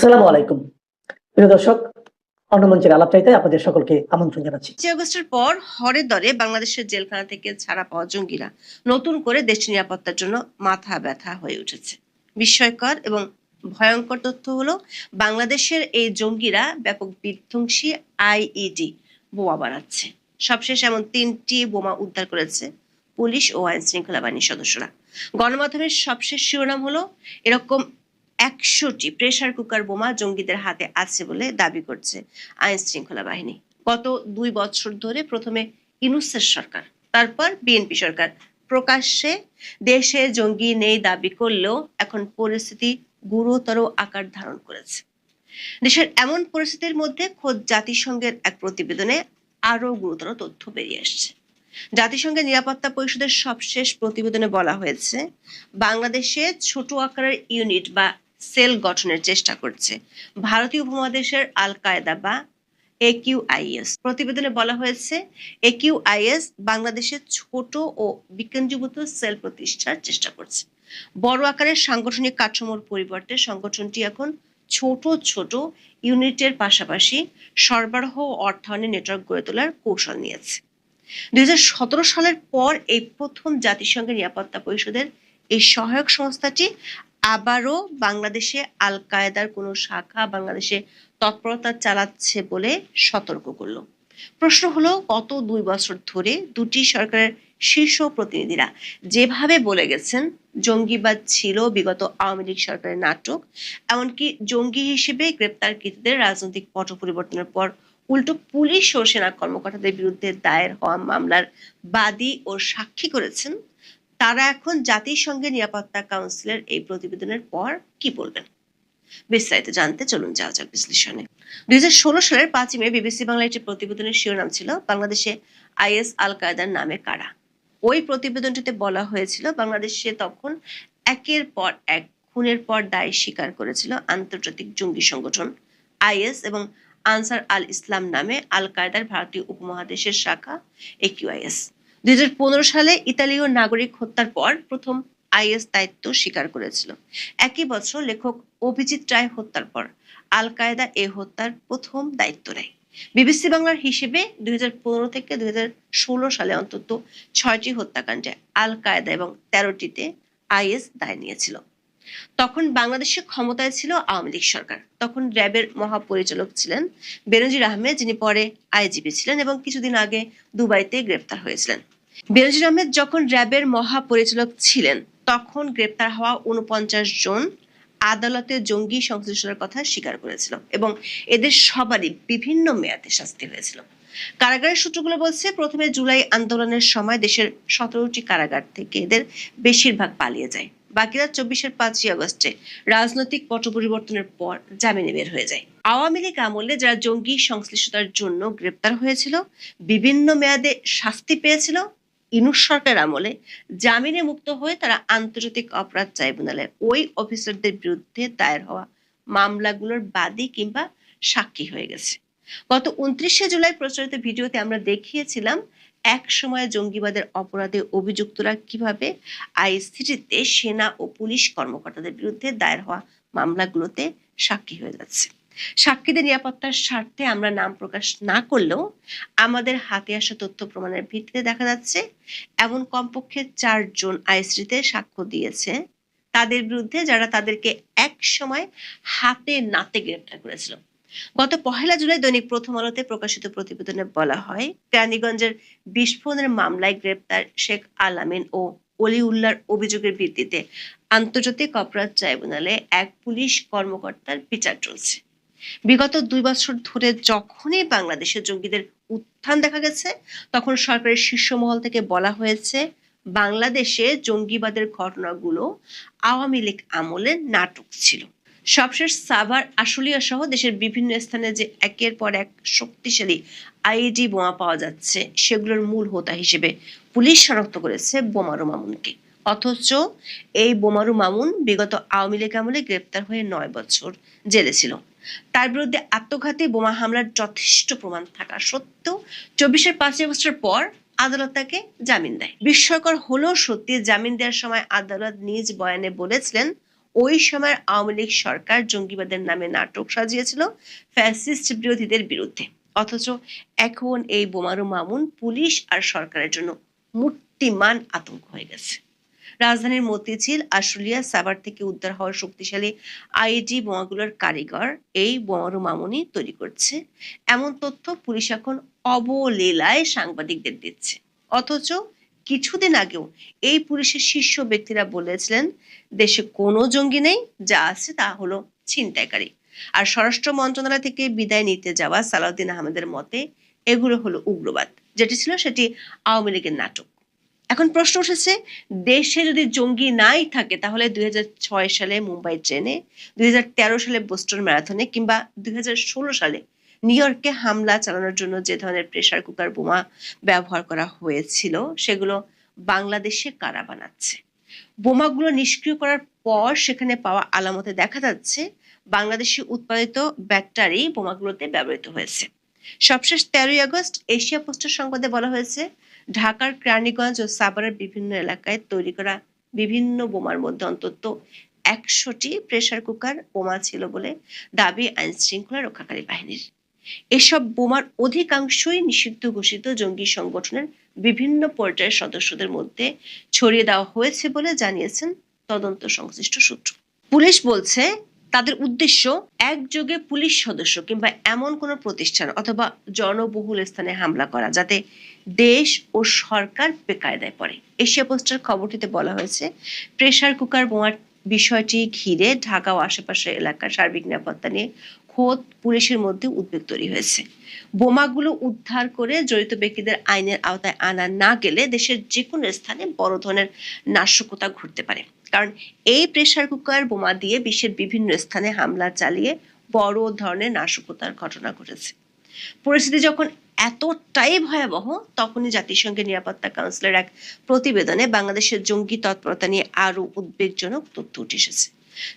আসসালামু আলাইকুম। প্রিয় দর্শক, অন্যমঞ্চের আলাপচারিতায় আপনাদের সকলকে আমন্ত্রণ জানাচ্ছি। ৫ই আগস্টের পর হরে দরে বাংলাদেশের জেলখানা থেকে ছাড়া পাওয়া জঙ্গিরা নতুন করে দেশটির নিরাপত্তার জন্য মাথা ব্যথা হয়ে উঠেছে। বিস্ময়কর এবং ভয়ঙ্কর তথ্য হলো বাংলাদেশের এই জঙ্গিরা ব্যাপক বিধ্বংসী আইইডি বোমা বানাচ্ছে। সবশেষ এমন ৩টি বোমা উদ্ধার করেছে পুলিশ ও আইন শৃঙ্খলা বাহিনীর সদস্যরা। গণমাধ্যমের সবশেষ শিরোনাম হলো এরকম ১০০টি প্রেসার কুকার বোমা জঙ্গিদের হাতে আছে বলে দাবি করছে আইন শৃঙ্খলা বাহিনী। গত ২ বছর ধরে প্রথমে ইউনূসের সরকার, তারপর বিএনপি সরকার প্রকাশ্যে দেশে জঙ্গি নেই দাবি করলেও এখন পরিস্থিতি গুরুতর আকার ধারণ করেছে। দেশের এমন পরিস্থিতির মধ্যে খোদ জাতিসংঘের এক প্রতিবেদনে আরো গুরুতর তথ্য বেরিয়ে আসছে। জাতিসংঘের নিরাপত্তা পরিষদের সবশেষ প্রতিবেদনে বলা হয়েছে, বাংলাদেশে ছোট আকারের ইউনিট বা সেল গঠনের চেষ্টা করছে ভারতীয় উপমহাদেশের আল কায়েদা বা একিউআইএস। প্রতিবেদনে বলা হয়েছে, একিউআইএস বাংলাদেশে ছোট ও বিকেন্দ্রীভূত সেল প্রতিষ্ঠার চেষ্টা করছে। বড় আকারের সাংগঠনিক কাঠামোর পরিবর্তে সংগঠনটি এখন ছোট ছোট ইউনিটের পাশাপাশি সরবরাহ ও অর্থায়নের নেটওয়ার্ক গড়ে তোলার কৌশল নিয়েছে। ২০১৭ সালের পর এই প্রথম জাতিসংঘের নিরাপত্তা পরিষদের এই সহায়ক সংস্থাটি আবারও বাংলাদেশে আল কায়েদার কোনো শাখা বাংলাদেশে তৎপরতা চালাচ্ছে বলে সতর্ক করলো। প্রশ্ন হলো, গত ২ বছর ধরে দুটি সরকারের শীর্ষ প্রতিনিধিরা যেভাবে বলে গেছেন জঙ্গিবাদ ছিল বিগত আওয়ামী লীগ সরকারের নাটক, এমনকি জঙ্গি হিসেবে গ্রেপ্তারকৃতদের রাজনৈতিক পট পরিবর্তনের পর উল্টো পুলিশ ও সেনা কর্মকর্তাদের বিরুদ্ধে দায়ের হওয়া মামলার বাদী ও সাক্ষী করেছেন, তারা এখন জাতিসংঘের নিরাপত্তা কাউন্সিলের এই প্রতিবেদনের পর কি বলবেন? বিস্তারিত জানতে চলুন যাওয়া যাক বিশ্লেষণে। ২০১৬ সালের ৫ই মে বিবিসি বাংলা একটি প্রতিবেদনের শিরোনাম ছিল, বাংলাদেশে আইএস আল কায়েদার নামে কারা। ওই প্রতিবেদনটিতে বলা হয়েছিল, বাংলাদেশে তখন একের পর এক খুনের পর দায় স্বীকার করেছিল আন্তর্জাতিক জঙ্গি সংগঠন আইএস এবং আনসার আল ইসলাম নামে আল কায়েদার ভারতীয় উপমহাদেশের শাখা একিউআইএস। ২০১৫ সালে ইতালীয় নাগরিক হত্যার পর প্রথম আইএস দায়িত্ব স্বীকার করেছিল। একই বছর লেখক অভিজিৎ রায় হত্যার পর আল কায়েদা এ হত্যার প্রথম দায়িত্ব নেয়। বিবিসি বাংলার হিসেবে ২০১৫ থেকে ২০১৬ সালে অন্তত ৬টি হত্যাকাণ্ডে আল কায়েদা এবং ১৩টিতে আইএস দায় নিয়েছিল। তখন বাংলাদেশে ক্ষমতায় ছিল আওয়ামী লীগ সরকার। তখন র্যাবের মহাপরিচালক ছিলেন বেনজির আহমেদ, যিনি পরে আইজিপি ছিলেন এবং কিছুদিন আগে দুবাইতে গ্রেপ্তার হয়েছিলেন। বেনজির আহমেদ যখন র্যাবের মহাপরিচালক ছিলেন তখন গ্রেপ্তার হওয়া ৪৯ জন আদালতে জঙ্গি সংশ্লিষ্টতার কথা স্বীকার করেছিল এবং এদের সবারই বিভিন্ন মেয়াদে শাস্তি হয়েছিল। কারাগারের সূত্রগুলো বলছে, প্রথমে জুলাই আন্দোলনের সময় দেশের ১৭টি কারাগার থেকে এদের বেশিরভাগ পালিয়ে যায়। বাকিরা ২৪-এর ৫ই আগস্টে রাজনৈতিক পট পরিবর্তনের পর জামিনে বের হয়ে যায়। আওয়ামী লীগ আমলে যারা জঙ্গি সংশ্লিষ্টতার জন্য গ্রেপ্তার হয়েছিল, বিভিন্ন মেয়াদে শাস্তি পেয়েছিল, ইউনূস সরকার আমলে জামিনে মুক্ত হয়ে তারা আন্তর্জাতিক অপরাধ ট্রাইব্যুনালে ওই অফিসারদের বিরুদ্ধে দায়ের হওয়া মামলাগুলোর বাদী কিংবা সাক্ষী হয়ে গেছে। গত ২৯শে জুলাই প্রচারিত ভিডিওতে আমরা দেখিয়েছিলাম এক সময় জঙ্গিবাদের অপরাধে অভিযুক্তরা কিভাবে আইসিটিতে সেনা ও পুলিশ কর্মকর্তাদের বিরুদ্ধে দায়ের হওয়া মামলাগুলোতে সাক্ষী হয়ে যাচ্ছে। সাক্ষীদের নিরাপত্তার স্বার্থে আমরা নাম প্রকাশ না করলেও আমাদের হাতে আসা তথ্য প্রমাণের ভিত্তিতে দেখা যাচ্ছে এমন কমপক্ষে ৪ জন আইসিটিতে সাক্ষ্য দিয়েছে তাদের বিরুদ্ধে, যারা তাদেরকে এক সময় হাতে নাতে গ্রেপ্তার করেছিল। গত ১লা জুলাই দৈনিক প্রথম আলোতে প্রকাশিত প্রতিবেদনে বলা হয়, কেরানীগঞ্জের বিস্ফোরণের মামলায় গ্রেপ্তার শেখ আল আমিন ও অলিউল্লাহর অভিযোগের ভিত্তিতে আন্তর্জাতিক অপরাধ ট্রাইব্যুনালে এক পুলিশ কর্মকর্তার বিচার চলছে। বিগত ২ বছর ধরে যখনই বাংলাদেশে জঙ্গিদের উত্থান দেখা গেছে, তখন সরকারের শীর্ষ মহল থেকে বলা হয়েছে বাংলাদেশে জঙ্গিবাদের ঘটনাগুলো আওয়ামী লীগ আমলের নাটক ছিল। সবশেষ সাভার, আশুলিয়া সহ দেশের বিভিন্ন স্থানে যে একের পর এক শক্তিশালী আইইডি বোমা পাওয়া যাচ্ছে, সেগুলোর মূল হোতা হিসেবে পুলিশ শনাক্ত করেছে বোমারু মামুনকে। অথচ এই বোমারু মামুন বিগত আওয়ামী লীগ আমলে গ্রেপ্তার হয়ে ৯ বছর জেলে ছিল। তার বিরুদ্ধে আত্মঘাতী বোমা হামলার যথেষ্ট প্রমাণ থাকা সত্ত্বেও ২৪-এর ৫ই আগস্টের পর আদালত তাকে জামিন দেয়। বিস্ময়কর হলেও সত্যি, জামিন দেওয়ার সময় আদালত নিজ বয়ানে বলেছিলেন ওই সময়ের আওয়ামী লীগ সরকার জঙ্গিবাদের নামে নাটক সাজিয়েছিল ফ্যাসিস্ট বিরোধীদের বিরুদ্ধে। অথচ এখন এই বোমারু মামুন পুলিশ আর সরকারের জন্য মূর্তিমান আতঙ্ক হয়ে গেছে। রাজধানীর মতিঝিল, আশুলিয়া, সাভার থেকে উদ্ধার হওয়া শক্তিশালী আইডি বোমাগুলোর কারিগর এই বোমারু মামুনই তৈরি করছে, এমন তথ্য পুলিশ এখন অবলীলায় সাংবাদিকদের দিচ্ছে। অথচ কিছুদিন আগেও এই পুলিশের শীর্ষ ব্যক্তিরা বলেছিলেন দেশে কোনো জঙ্গি নেই, যা আছে তা হলো ছিনতাইকারী। আর স্বরাষ্ট্র মন্ত্রণালয় থেকে বিদায় নিতে যাওয়া সালাউদ্দিন আহমেদের মতে এগুলো হলো উগ্রবাদ, যেটি ছিল সেটি আওয়ামী লীগের নাটক। এখন প্রশ্ন উঠেছে, দেশে যদি জঙ্গি নাই থাকে তাহলে 2006 সালে মুম্বাই ট্রেনে, 2013 সালে বোস্টন ম্যারাথনে কিংবা 2016 সালে নিউ ইয়র্কে হামলা চালানোর জন্য যে ধরনের প্রেসার কুকার বোমা ব্যবহার করা হয়েছিল সেগুলো বাংলাদেশে কারা বানাচ্ছে? বোমাগুলো নিষ্ক্রিয় করার পর সেখানে পাওয়া আলামতে দেখা যাচ্ছে বাংলাদেশে উৎপাদিত ব্যাটারি বোমাগুলোতে ব্যবহৃত হয়েছে। সবশেষ 13 আগস্ট এশিয়া পোস্টের সংবাদে বলা হয়েছে ঢাকার কেরানীগঞ্জ ও সাভারের বিভিন্ন এলাকায় তৈরি করা বিভিন্ন বোমার মধ্যে অন্তত 100টি প্রেসার কুকার বোমা ছিল বলে দাবি আইন শৃঙ্খলা রক্ষাকারী বাহিনীর। এসব বোমার অধিকাংশই নিষিদ্ধ ঘোষিত জঙ্গি সংগঠনের বিভিন্ন পর্যায়ের সদস্যদের মধ্যে ছড়িয়ে দেওয়া হয়েছে বলে জানিয়েছেন তদন্ত সংশ্লিষ্ট সূত্র। পুলিশ বলছে তাদের উদ্দেশ্য একযোগে পুলিশ সদস্য কিংবা এমন কোনো প্রতিষ্ঠান অথবা জনবহুল স্থানে হামলা করা যাতে দেশ ও সরকার বেকায়দায় পড়ে। এশিয়া পোস্টের খবরটিতে বলা হয়েছে প্রেসার কুকার বোমার বিষয়টি ঘিরে ঢাকা ও আশেপাশের এলাকার সার্বিক নিরাপত্তা নিয়ে খোদ পুলিশের মধ্যে উদ্বেগ তৈরি হয়েছে। বোমাগুলো উদ্ধার করে জড়িত ব্যক্তিদের আইনের আওতায় আনা না গেলে দেশের যে কোনো স্থানে বড় ধরনের নাশকতা ঘটতে পারে। কারণ এই প্রেসার কুকার বোমা দিয়ে বিশ্বের বিভিন্ন স্থানে হামলা চালিয়ে বড় ধরনের নাশকতার ঘটনা ঘটেছে। পরিস্থিতি যখন এতটাই ভয়াবহ তখনই জাতিসংঘের নিরাপত্তা কাউন্সিলের এক প্রতিবেদনে বাংলাদেশের জঙ্গি তৎপরতা নিয়ে আরো উদ্বেগজনক তথ্য উঠে এসেছে।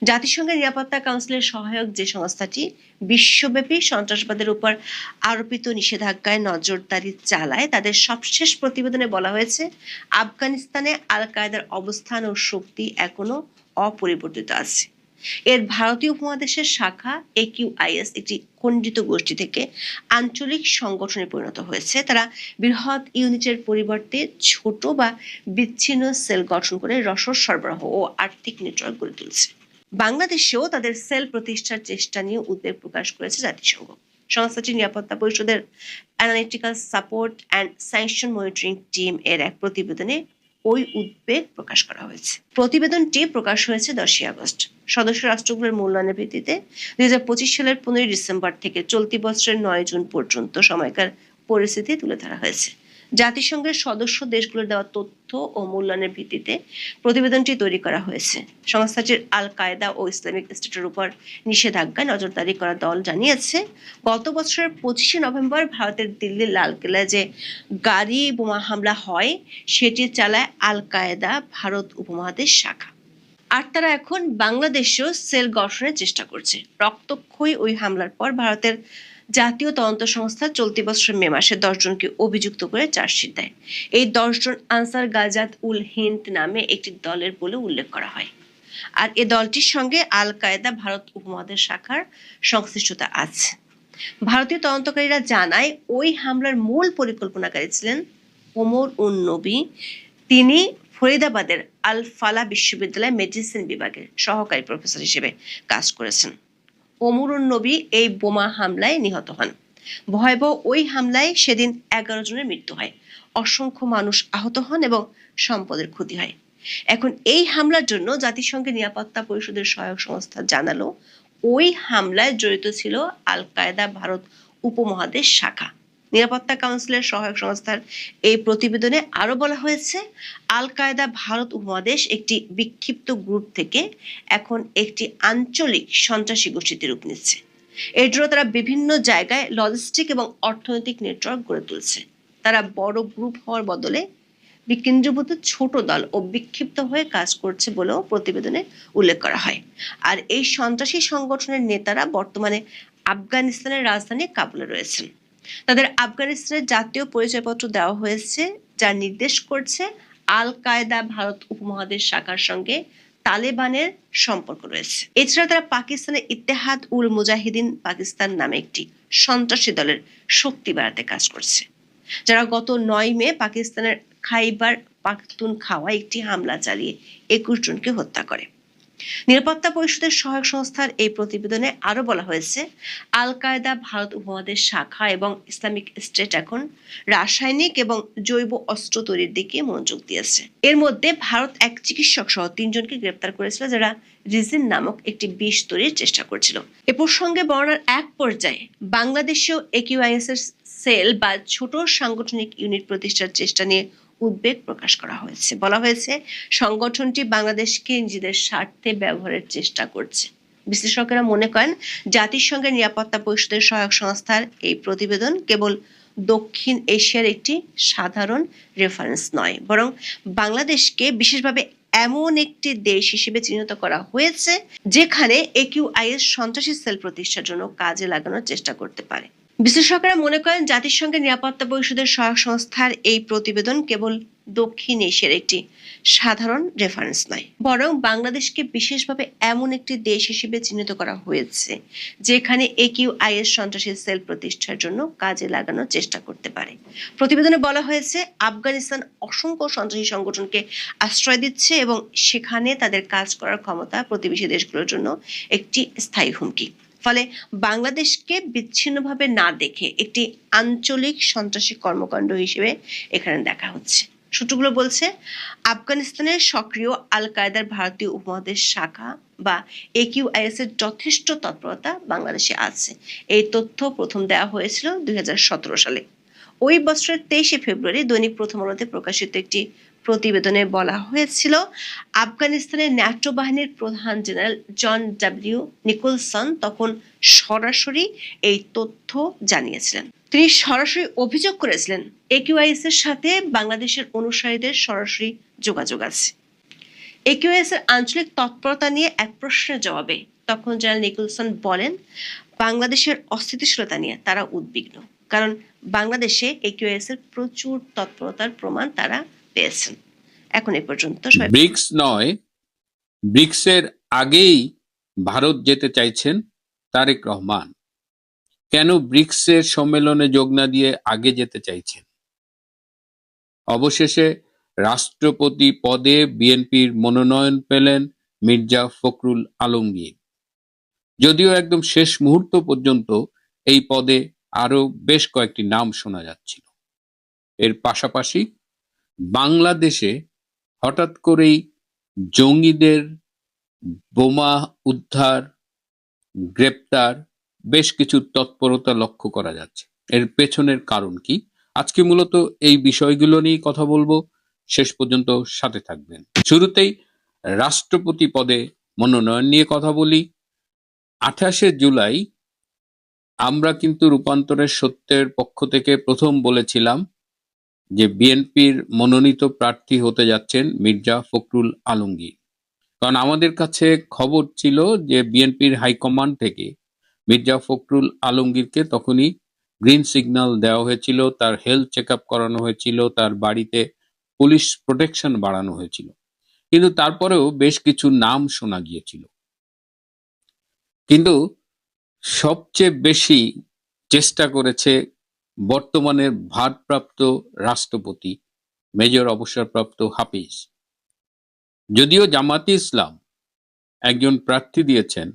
জাতিসংঘের নিরাপত্তা কাউন্সিলের সহায়ক যে সংস্থাটি বিশ্বব্যাপী সন্ত্রাসবাদের উপর আরোপিত নিষেধাজ্ঞায় নজরদারি চালায় তাদের সবশেষ প্রতিবেদনে বলা হয়েছে আফগানিস্তানে আল কায়েদার অবস্থান ও শক্তি এখনো অপরিবর্তিত আছে। এর ভারতীয় উপমহাদেশের শাখা AQIS একটি খণ্ডিত গোষ্ঠী থেকে আঞ্চলিক সংগঠনে পরিণত হয়েছে। তারা বৃহৎ ইউনিটের পরিবর্তে ছোট বা বিচ্ছিন্ন সেল গঠন করে রসদ সরবরাহ ও আর্থিক নেটওয়ার্ক গড়ে তুলছে। বাংলাদেশেও তাদের সেল প্রতিষ্ঠার চেষ্টা নিয়ে উদ্বেগ প্রকাশ করেছে জাতিসংঘ। সংস্থাটির নিরাপত্তা পরিষদের analytical support and sanction monitoring team এর এক প্রতিবেদনে ওই উদ্বেগ প্রকাশ করা হয়েছে। প্রতিবেদনটি প্রকাশ হয়েছে 10 আগস্ট। সদস্য রাষ্ট্রগুলোর মূল্যায়নের ভিত্তিতে 2025 সালের 15 ডিসেম্বর থেকে চলতি বছরের 9 জুন পর্যন্ত সময়কার পরিস্থিতি তুলে ধরা হয়েছে। জাতিসংঘের সদস্য দেশগুলোর দেওয়া তথ্য ও মূল্যায়নের ভিত্তিতে প্রতিবেদনটি তৈরি করা হয়েছে। সংস্থাটির আল কায়েদা ও ইসলামিক স্টেটের উপর নিষেধাজ্ঞা নজরদারি করা দল জানিয়েছে গত বছরের 25 নভেম্বর ভারতের দিল্লির লালকেল্লায় যে গাড়ি বোমা হামলা হয় সেটি চালায় আল কায়েদা ভারত উপমহাদেশ শাখা। আর তারা এখন বাংলাদেশেও সেল গঠনের চেষ্টা করছে। রক্তক্ষয়ী ওই হামলার পর ভারতের জাতীয় তদন্ত সংস্থা চলতি বছরের মে মাসে 10 জনকে অভিযুক্ত করে চার্জশিট দেয়। এই 10 জন আনসার গাজাত উল হিন্দ নামে একটি দলের বলে উল্লেখ করা হয়। আর এ দলটির সঙ্গে আল কায়েদা ভারত উপমহাদেশ শাখার সংশ্লিষ্টতা আছে। ভারতীয় তদন্তকারীরা জানায় ওই হামলার মূল পরিকল্পনাকারী ছিলেন ওমর উন নবী। তিনি ফরিদাবাদের আল ফালা বিশ্ববিদ্যালয় মেডিসিন বিভাগের সহকারী প্রফেসর হিসেবে কাজ করেছেন। ওমর উন নবী এই বোমা হামলায় নিহত হন। ভয়াবহ ওই হামলায় সেদিন 11 জনের মৃত্যু হয়, অসংখ্য মানুষ আহত হন এবং সম্পদের ক্ষতি হয়। এখন এই হামলার জন্য জাতিসংঘের নিরাপত্তা পরিষদের সহায়ক সংস্থা জানালো ওই হামলায় জড়িত ছিল আল কায়েদা ভারত উপমহাদেশ শাখা। নিরাপত্তা কাউন্সিলের সহায়ক সংস্থার এই প্রতিবেদনে আরো বলা হয়েছে আল কায়েদা ভারত উপমহাদেশ একটি বিক্ষিপ্ত গ্রুপ থেকে এখন একটি আঞ্চলিক সন্ত্রাসী গোষ্ঠীতে রূপ নিচ্ছে। এর জন্য তারা বিভিন্ন জায়গায় লজিস্টিক এবং অর্থনৈতিক নেটওয়ার্ক গড়ে তুলছে। তারা বড় গ্রুপ হওয়ার বদলে বিকেন্দ্রীভূত ছোট দল ও বিক্ষিপ্ত হয়ে কাজ করছে বলেও প্রতিবেদনে উল্লেখ করা হয়। আর এই সন্ত্রাসী সংগঠনের নেতারা বর্তমানে আফগানিস্তানের রাজধানী কাবুলে রয়েছেন। তাদের আফগানিস্তানের জাতীয় পরিচয়পত্র দেওয়া হয়েছে যা নির্দেশ করছে আল কায়েদা ভারত উপমহাদেশ শাখার সঙ্গে তালেবানের সম্পর্ক রয়েছে। এছাড়া তারা পাকিস্তানের ইত্তেহাদ উল মুজাহিদিন পাকিস্তান নামে একটি সন্ত্রাসী দলের শক্তি বাড়াতে কাজ করছে, যারা গত 9 মে পাকিস্তানের খাইবার পাখতুনখাওয়ায় একটি হামলা চালিয়ে 21 জনকে হত্যা করে। নিরাপত্তা পরিষদের সহায়ক সংস্থার এই প্রতিবেদনে আরো বলা হয়েছে, আল কায়দা ভারত উপমহাদেশ শাখা এবং ইসলামিক স্টেট এখন রাসায়নিক এবং জৈব অস্ত্র তৈরির দিকে মনোযোগ দিয়েছে। এর মধ্যে ভারত এক চিকিৎসক সহ 3 জনকে গ্রেপ্তার করেছিল, যারা রিজিন নামক একটি বিষ তৈরির চেষ্টা করছিল। এ প্রসঙ্গে বর্ণনার এক পর্যায়ে বাংলাদেশেও একিউআইএস এর সেল বা ছোট সাংগঠনিক ইউনিট প্রতিষ্ঠার চেষ্টা নিয়ে উদ্বেগ প্রকাশ করা হয়েছে। বলা হয়েছে, সংগঠনটি বাংলাদেশকে নিজেদের স্বার্থে ব্যবহারের চেষ্টা করছে। বিশ্লেষকেরা মনে করেন, জাতিসংঘের নিরাপত্তা পরিষদের সহায়ক সংস্থার এই প্রতিবেদন কেবল দক্ষিণ এশিয়ার একটি সাধারণ রেফারেন্স নয়, বরং বাংলাদেশকে বিশেষভাবে এমন একটি দেশ হিসেবে চিহ্নিত করা হয়েছে যেখানে একিউআইএস সন্ত্রাসী সেল প্রতিষ্ঠার জন্য কাজে লাগানোর চেষ্টা করতে পারে। বিশ্লেষকেরা মনে করেন, জাতিসংঘের নিরাপত্তা পরিষদের সহায়ক সংস্থার এই প্রতিবেদন কেবল দক্ষিণ এশিয়ার একটি সাধারণ রেফারেন্স নয়, বরং বাংলাদেশকে বিশেষভাবে এমন একটি দেশ হিসেবে চিহ্নিত করা হয়েছে যেখানে একিউআইএস সন্ত্রাসী সেল প্রতিষ্ঠার জন্য কাজে লাগানোর চেষ্টা করতে পারে। প্রতিবেদনে বলা হয়েছে, আফগানিস্তান অসংখ্য সন্ত্রাসী সংগঠনকে আশ্রয় দিচ্ছে এবং সেখানে তাদের কাজ করার ক্ষমতা প্রতিবেশী দেশগুলোর জন্য একটি স্থায়ী হুমকি। ফলে বাংলাদেশকে বিচ্ছিন্নভাবে না দেখে একটি আঞ্চলিক সন্ত্রাসী কর্মকাণ্ড হিসেবে এখানে দেখা হচ্ছে। সূত্রগুলো বলছে, আফগানিস্তানের সক্রিয় আল কায়দার ভারতীয় উপমহাদেশ শাখা বা একিউআইএস এর যথেষ্ট তৎপরতা বাংলাদেশে আছে। এই তথ্য প্রথম দেওয়া হয়েছিল 2017 সালে। ওই বছরের 23 ফেব্রুয়ারি দৈনিক প্রথম আলোতে প্রকাশিত একটি প্রতিবেদনে বলা হয়েছিল, আফগানিস্তানের ন্যাটো বাহিনীর প্রধান জেনারেল জন ডব্লিউ নিকোলসন তখন সরাসরি এই তথ্য জানিয়েছিলেন। তিনি সরাসরি অভিযোগ করেছিলেন, একিউআইএস এর সাথে বাংলাদেশের অনুসারীদের সরাসরি যোগাযোগ আছে। একিউআইএস এর আঞ্চলিক তৎপরতা নিয়ে এক প্রশ্নের জবাবে তখন জেনারেল নিকোলসন বলেন, বাংলাদেশের অস্থিতিশীলতা নিয়ে তারা উদ্বিগ্ন, কারণ বাংলাদেশে একিউআইএস এর প্রচুর তৎপরতার প্রমাণ তারা পেয়েছেন। এখন এ পর্যন্ত ব্রিক্স নয়, ব্রিক্সের আগেই ভারত যেতে চাইছেন তারেক রহমান। কেন ব্রিক্সের সম্মেলনে যোগ না দিয়ে আগে যেতে চাইছেন? অবশেষে রাষ্ট্রপতি পদে বিএনপির মনোনয়ন পেলেন মির্জা ফখরুল আলমগীর। যদিও একদম শেষ মুহূর্ত পর্যন্ত এই পদে আরো বেশ কয়েকটি নাম শোনা যাচ্ছিল। এর পাশাপাশি বাংলাদেশে হঠাৎ করেই জঙ্গিদের বোমা উদ্ধার, গ্রেপ্তার, বেশ কিছু তৎপরতা লক্ষ্য করা যাচ্ছে। এর পেছনের কারণ কি? আজকে মূলত এই বিষয়গুলো নিয়ে কথা বলবো, শেষ পর্যন্ত সাথে থাকবেন। শুরুতেই রাষ্ট্রপতি পদে মনোনয়ন নিয়ে কথা বলি। 28 জুলাই আমরা কিন্তু রূপান্তরের সত্যের পক্ষ থেকে প্রথম বলেছিলাম যে বিএনপির মনোনীত প্রার্থী হতে যাচ্ছেন মির্জা ফখরুল আলমগীর। কারণ আমাদের কাছে খবর ছিল যে বিএনপির হাইকমান্ড থেকে মির্জা ফখরুল আলমগীরকে তখনই গ্রিন সিগন্যাল দেওয়া হয়েছিল, তার হেলথ চেক আপ করানো হয়েছিল, তার বাড়িতে পুলিশ প্রোটেকশন বাড়ানো হয়েছিল। কিন্তু তারপরেও বেশ কিছু নাম শোনা গিয়েছিল। কিন্তু সবচেয়ে বেশি চেষ্টা করেছে বর্তমানের ভারপ্রাপ্ত রাষ্ট্রপতি মেজর অবসরপ্রাপ্ত হাফিজ। যদিও জামাতে ইসলাম একজন প্রার্থী দিয়েছেন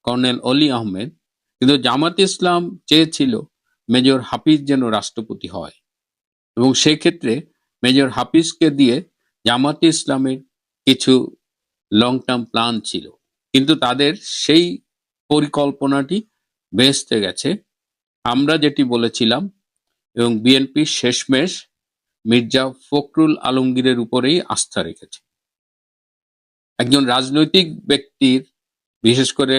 কর্নেল অলি আহমেদ, কিন্তু জামাতে ইসলাম চেয়েছিল মেজর হাফিজ যেন রাষ্ট্রপতি হয়, এবং সেক্ষেত্রে মেজর হাফিজকে দিয়ে জামাতে ইসলামের কিছু লং টার্ম প্ল্যান ছিল, কিন্তু তাদের সেই পরিকল্পনাটি ভেস্তে গেছে। আমরা যেটি বলেছিলাম, এবং বিএনপি শেষমেশ মির্জা ফখরুল আলমগীরের উপরেই আস্থা রেখেছে। একজন রাজনৈতিক ব্যক্তির, বিশেষ করে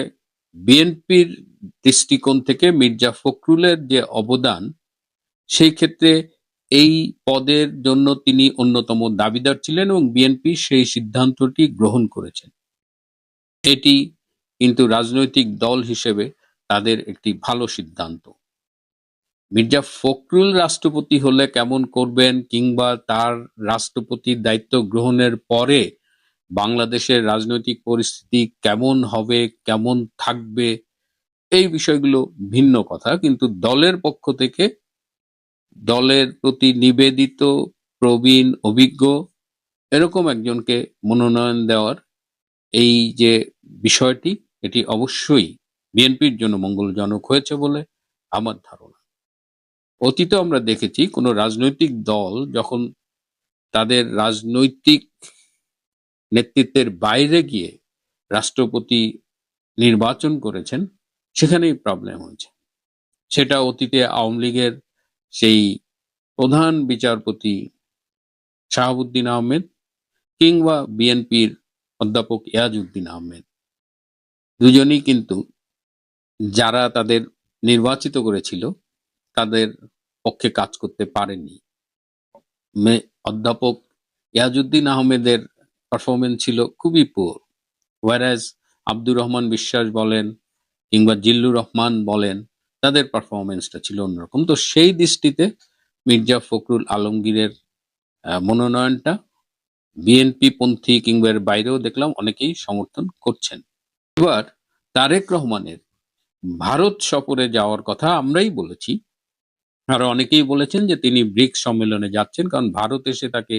বিএনপির দৃষ্টিকোণ থেকে মির্জা ফখরুলের যে অবদান, সেই ক্ষেত্রে এই পদের জন্য তিনি অন্যতম দাবিদার ছিলেন এবং বিএনপি সেই সিদ্ধান্তটি গ্রহণ করেছেন। এটি কিন্তু রাজনৈতিক দল হিসেবে তাদের একটি ভালো সিদ্ধান্ত। মির্জা ফখরুল রাষ্ট্রপতি হলে কেমন করবেন, কিংবা তার রাষ্ট্রপতির দায়িত্ব গ্রহণের পরে বাংলাদেশের রাজনৈতিক পরিস্থিতি কেমন হবে, কেমন থাকবে, এই বিষয়গুলো ভিন্ন কথা। কিন্তু দলের পক্ষ থেকে দলের প্রতি নিবেদিত, প্রবীণ, অভিজ্ঞ এরকম একজনকে মনোনয়ন দেওয়ার এই যে বিষয়টি, এটি অবশ্যই বিএনপির জন্য মঙ্গলজনক হয়েছে বলে আমার ধারণা। অতীতে আমরা দেখেছি কোনো রাজনৈতিক দল যখন তাদের রাজনৈতিক নেতৃত্বের বাইরে গিয়ে রাষ্ট্রপতি নির্বাচন করেছেন, সেখানেই প্রবলেম হয়েছে। সেটা অতীতে আওয়ামী লীগের সেই প্রধান বিচারপতি শাহাবুদ্দিন আহমেদ কিংবা বিএনপির অধ্যাপক ইয়াজউদ্দিন আহমেদ, দুজনেই কিন্তু যারা তাদের নির্বাচিত করেছিল তাদের পক্ষে কাজ করতে পারেনি। অধ্যাপক ইয়াজউদ্দিন আহমেদের পারফরমেন্স ছিল খুবই পুয়ার, ওয়ারাজ আব্দুর রহমান বিশ্বাস বলেন কিংবা জিল্লুর রহমান বলেন, তাদের পারফরমেন্সটা ছিল অন্যরকম। তো সেই দৃষ্টিতে মির্জা ফখরুল আলমগীরের মনোনয়নটা বিএনপি পন্থী কিংবা এর বাইরেও দেখলাম অনেকেই সমর্থন করছেন। এবার তারেক রহমানের ভারত সফরে যাওয়ার কথা আমরাই বলেছি, আর অনেকেই বলেছেন যে তিনি ব্রিক্স সম্মেলনে যাচ্ছেন, কারণ ভারত এসে তাকে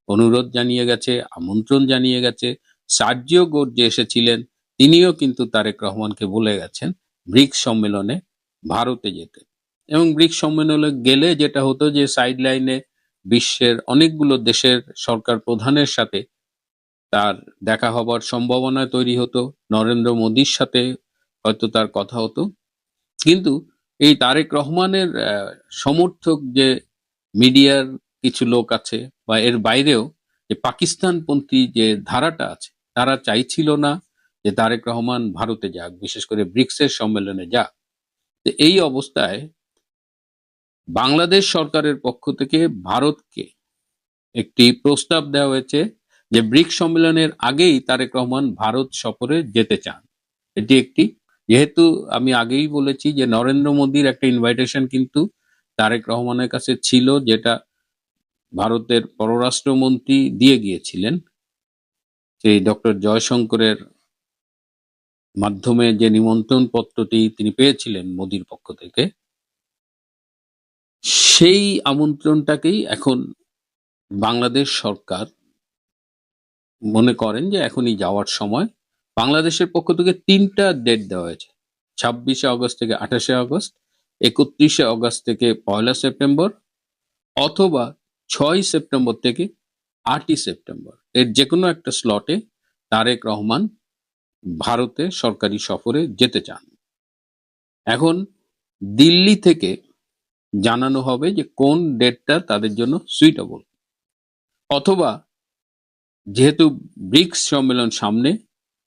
অনুরোধ জানিয়ে গেছে, আমন্ত্রণ জানিয়ে গেছে। সার্জিও গোর যে এসেছিলেন তিনিও কিন্তু তারেক রহমানকে বলে গেছেন ব্রিক্স সম্মেলনে ভারতে যেতে। এবং ব্রিক্স সম্মেলনে গেলে যেটা হতো যে সাইড লাইনে বিশ্বের অনেকগুলো দেশের সরকার প্রধানের সাথে তার দেখা হবার সম্ভাবনা তৈরি হতো, নরেন্দ্র মোদীর সাথে হয়তো তার কথা হতো। কিন্তু এই তারেক রহমানের সমর্থক যে মিডিয়ার কিছু লোক আছে বা এর বাইরেও যে পাকিস্তানপন্থী যে ধারাটা আছে, তারা চাইছিল না যে তারেক রহমান ভারতে যাক, বিশেষ করে ব্রিক্সের সম্মেলনে যাক। তো এই অবস্থায় বাংলাদেশ সরকারের পক্ষ থেকে ভারতকে একটি প্রস্তাব দেওয়া হয়েছে যে ব্রিক্স সম্মেলনের আগেই তারেক রহমান ভারত সফরে যেতে চান। এটি একটি, যেহেতু আমি আগেই বলেছি যে নরেন্দ্র মোদীর একটা ইনভাইটেশন কিন্তু তারেক রহমানের কাছে ছিল, যেটা ভারতের পররাষ্ট্রমন্ত্রী দিয়ে গিয়েছিলেন, সেই ডক্টর জয়শঙ্করের মাধ্যমে যে নিমন্ত্রণ পত্রটি তিনি পেয়েছিলেন মোদীর পক্ষ থেকে, সেই আমন্ত্রণটাকেই এখন বাংলাদেশ সরকার মনে করেন যে এখনই যাওয়ার সময়। বাংলাদেশের পক্ষ থেকে 3টা ডেট দেওয়া হয়েছে, 26শে আগস্ট থেকে 28শে আগস্ট, 31শে আগস্ট থেকে 1 সেপ্টেম্বর, অথবা 6 সেপ্টেম্বর থেকে 8 সেপ্টেম্বর। এর যে কোনো একটা স্লটে তারেক রহমান ভারতে সরকারি সফরে যেতে চান। এখন দিল্লি থেকে জানানো হবে যে কোন ডেটটা তাদের জন্য সুইটেবল, অথবা যেহেতু ব্রিক্স সম্মেলন সামনে,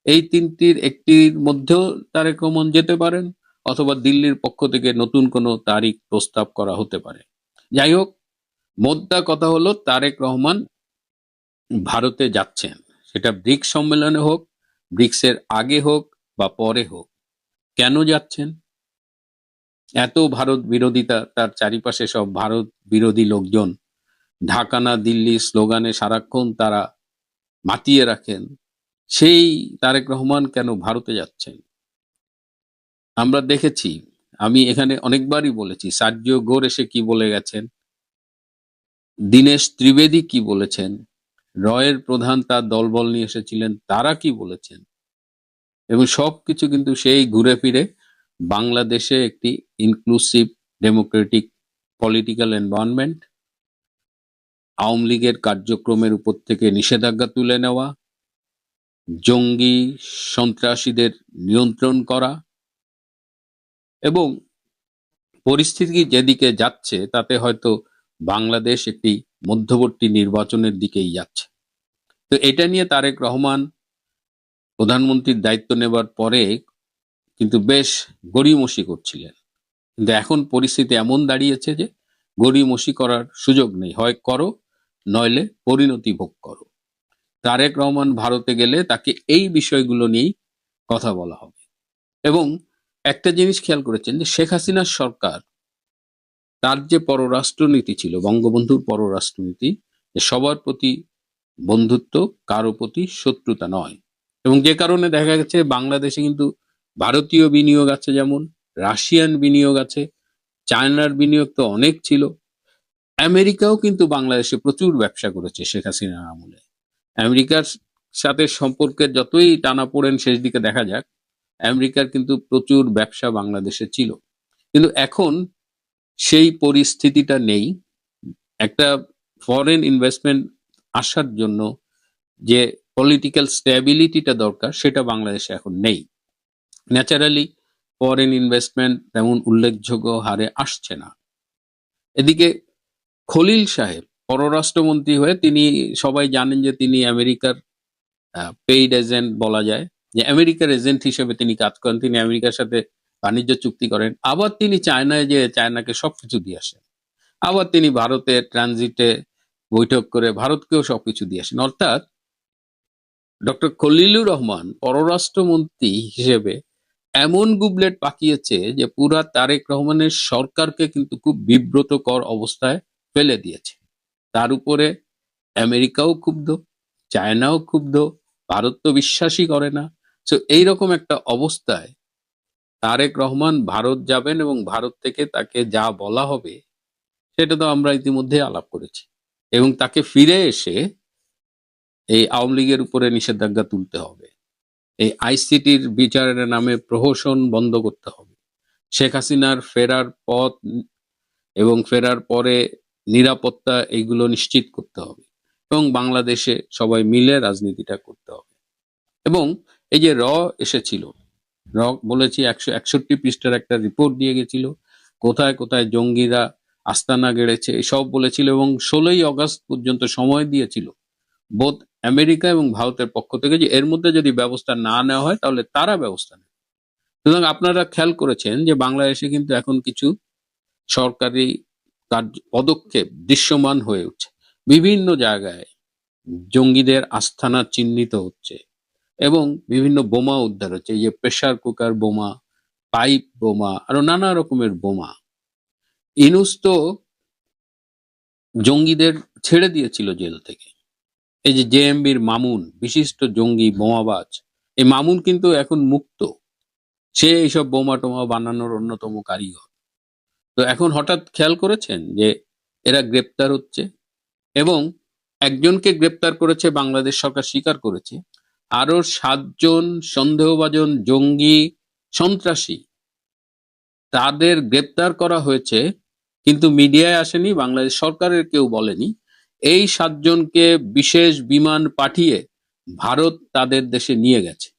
এই 3টির একটির মধ্যেও তারেক রহমান যেতে পারেন, অথবা দিল্লির পক্ষ থেকে নতুন কোনো তারিখ প্রস্তাব করা হতে পারে। যাই হোক, মোদ্দা কথা হলো তারেক রহমান ভারতে যাচ্ছেন, সেটা ব্রিক্স সম্মেলনে হোক, ব্রিক্সের আগে হোক বা পরে হোক। কেন যাচ্ছেন? এত ভারত বিরোধিতা, তার চারিপাশে সব ভারত বিরোধী লোকজন ঢাকা না দিল্লি স্লোগানে সারাক্ষণ তারা মাতিয়ে রাখেন, সেই তারেক রহমান কেন ভারতে যাচ্ছেন? আমরা দেখেছি, আমি এখানে অনেকবারই বলেছি, সার্জিও গোর এসে কি বলে গেছেন, দীনেশ ত্রিবেদী কি বলেছেন, রয়ের প্রধান তার দলবল নিয়ে এসেছিলেন, তারা কি বলেছেন, এবং সবকিছু কিন্তু সেই ঘুরে ফিরে বাংলাদেশে একটি inclusive Democratic political environment, Awami লীগের কার্যক্রমের উপর থেকে নিষেধাজ্ঞা তুলে নেওয়া, জঙ্গি সন্ত্রাসীদের নিয়ন্ত্রণ করা, এবং পরিস্থিতি যেদিকে যাচ্ছে তাতে হয়তো বাংলাদেশ একটি মধ্যবর্তী নির্বাচনের দিকেই যাচ্ছে। তো এটা নিয়ে তারেক রহমান প্রধানমন্ত্রীর দায়িত্ব নেবার পরে কিন্তু বেশ গড়িমসি করছিলেন, কিন্তু এখন পরিস্থিতি এমন দাঁড়িয়েছে যে গড়িমসি করার সুযোগ নেই, হয় করো নইলে পরিণতি ভোগ করো। তারেক রহমান ভারতে গেলে তাকে এই বিষয়গুলো নিয়েই কথা বলা হবে। এবং একটা জিনিস খেয়াল করেছেন যে শেখ হাসিনার সরকার, তার যে পররাষ্ট্রনীতি ছিল, বঙ্গবন্ধুর পররাষ্ট্রনীতি, যে সবার প্রতি বন্ধুত্ব, কারো প্রতি শত্রুতা নয়। এবং যে কারণে দেখা গেছে বাংলাদেশে কিন্তু ভারতীয় বিনিয়োগ আছে, যেমন রাশিয়ান বিনিয়োগ আছে, চায়নার বিনিয়োগ তো অনেক ছিল। আমেরিকাও কিন্তু বাংলাদেশে প্রচুর ব্যবসা করেছে শেখ হাসিনার আমলে। আমেরিকার সাথে সম্পর্কের যতই টানাপোড়েন শেষ দিকে দেখা যাক, আমেরিকার কিন্তু প্রচুর ব্যবসা বাংলাদেশে ছিল। কিন্তু এখন সেই পরিস্থিতিটা নেই। একটা ফরেন ইনভেস্টমেন্ট আসার জন্য যে পলিটিক্যাল স্ট্যাবিলিটিটা দরকার, সেটা বাংলাদেশে এখন নেই। ন্যাচারালি ফরেন ইনভেস্টমেন্ট তেমন উল্লেখযোগ্য হারে আসছে না। এদিকে খলিল সাহেব পররাষ্ট্রমন্ত্রী হয়ে তিনি, সবাই জানেন যে তিনি আমেরিকার পেইড এজেন্ট বলা যায়, যে আমেরিকার এজেন্ট হিসেবে তিনি কাজ করেন। তিনি আমেরিকার সাথে বাণিজ্য চুক্তি করেন, আবার তিনি চায়নায় যে চায়নাকে সবকিছু দিয়ে আসেন, আবার তিনি ভারতে ট্রানজিটে বৈঠক করে ভারতকেও সবকিছু দিয়ে আসেন। অর্থাৎ ডক্টর খলিলুর রহমান পররাষ্ট্রমন্ত্রী হিসেবে এমন গুবলেট পাকিয়েছে যে পুরা তারেক রহমানের সরকারকে কিন্তু খুব বিব্রতকর অবস্থায় ফেলে দিয়েছে। তার উপরে আমেরিকাও ক্ষুব্ধ, চায়নাও ক্ষুব্ধ, ভারত তো বিশ্বাসই করে না। তো এইরকম একটা অবস্থায় তারেক রহমান ভারত যাবেন এবং ভারত থেকে তাকে যা বলা হবে সেটা তো আমরা ইতিমধ্যে আলাপ করেছি। এবং তাকে ফিরে এসে এই আওয়ামী লীগের উপরে নিষেধাজ্ঞা তুলতে হবে, এই আইসিটির বিচারের নামে প্রহসন বন্ধ করতে হবে, শেখ হাসিনার ফেরার পথ এবং ফেরার পরে নিরাপত্তা এইগুলো নিশ্চিত করতে হবে, এবং বাংলাদেশে সবাই মিলে রাজনীতিটা করতে হবে। এবং এই যে এসেছিল, বলেছি 161 পৃষ্ঠার একটা রিপোর্ট দিয়ে গেছিল, কোথায় কোথায় জঙ্গিরা আস্তানা গেড়েছে এসব বলেছিল, এবং 16ই আগস্ট পর্যন্ত সময় দিয়েছিল বোধ আমেরিকা এবং ভারতের পক্ষ থেকে, যে এর মধ্যে যদি ব্যবস্থা না নেওয়া হয় তাহলে তারা ব্যবস্থা নেবে। সুতরাং আপনারা খেয়াল করেছেন যে বাংলাদেশে কিন্তু এখন কিছু সরকারি পদক্ষেপ দৃশ্যমান হয়ে উঠছে। বিভিন্ন জায়গায় জঙ্গিদের আস্তানা চিহ্নিত হচ্ছে এবং বিভিন্ন বোমা উদ্ধার হচ্ছে, এই যে প্রেসার কুকার বোমা, পাইপ বোমা, আরো নানা রকমের বোমা। ইনুস তো জঙ্গিদের ছেড়ে দিয়েছিল জেল থেকে। এই যে জেএমবির মামুন, বিশিষ্ট জঙ্গি বোমাবাজ, এই মামুন কিন্তু এখন মুক্ত, সে এইসব বোমা টোমা বানানোর অন্যতম কারিগর। তো এখন হঠাৎ খেয়াল করেছেন যে এরা গ্রেপ্তার হচ্ছে, এবং একজনকে গ্রেপ্তার করেছে বাংলাদেশ সরকার স্বীকার করেছে, আরো 7 জন সন্দেহভাজন জঙ্গি সন্ত্রাসী তাদের গ্রেপ্তার করা হয়েছে, কিন্তু মিডিয়ায় আসেনি, বাংলাদেশ সরকারের কেউ বলেনি। এই 7 জনকে বিশেষ বিমান পাঠিয়ে ভারত তাদের দেশে নিয়ে গেছে।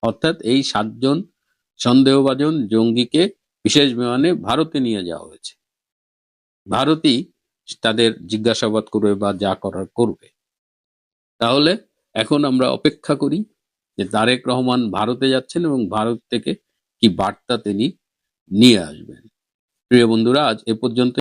অর্থাৎ এই 7 জন সন্দেহভাজন জঙ্গিকে বিশেষ বিমানে ভারতে নিয়ে যাওয়া হয়েছে। ভারতই তাদের জিজ্ঞাসাবাদ করবে বা যা করার করবে। তাহলে এখন আমরা অপেক্ষা করি যে তারেক রহমান ভারতে যাচ্ছেন এবং ভারত থেকে কি বার্তা তিনি নিয়ে আসবেন। প্রিয় বন্ধুরা, আজ এ পর্যন্ত।